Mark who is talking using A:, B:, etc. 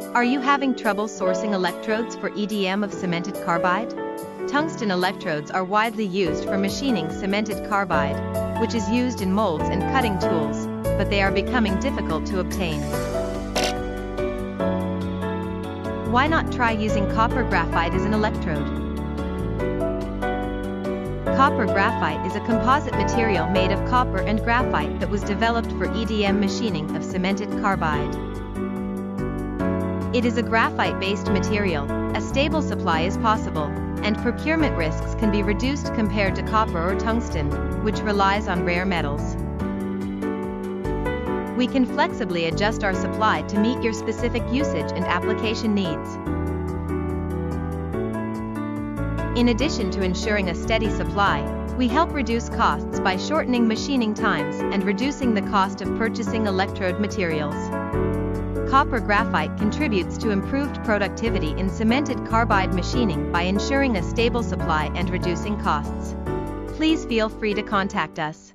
A: Are you having trouble sourcing electrodes for EDM of cemented carbide? Tungsten electrodes are widely used for machining cemented carbide, which is used in molds and cutting tools, but they are becoming difficult to obtain. Why not try using copper graphite as an electrode? Copper graphite is a composite material made of copper and graphite that was developed for EDM machining of cemented carbide. It is a graphite-based material, a stable supply is possible, and procurement risks can be reduced compared to copper or tungsten, which relies on rare metals. We can flexibly adjust our supply to meet your specific usage and application needs. In addition to ensuring a steady supply, we help reduce costs by shortening machining times and reducing the cost of purchasing electrode materials. Copper graphite contributes to improved productivity in cemented carbide machining by ensuring a stable supply and reducing costs. Please feel free to contact us.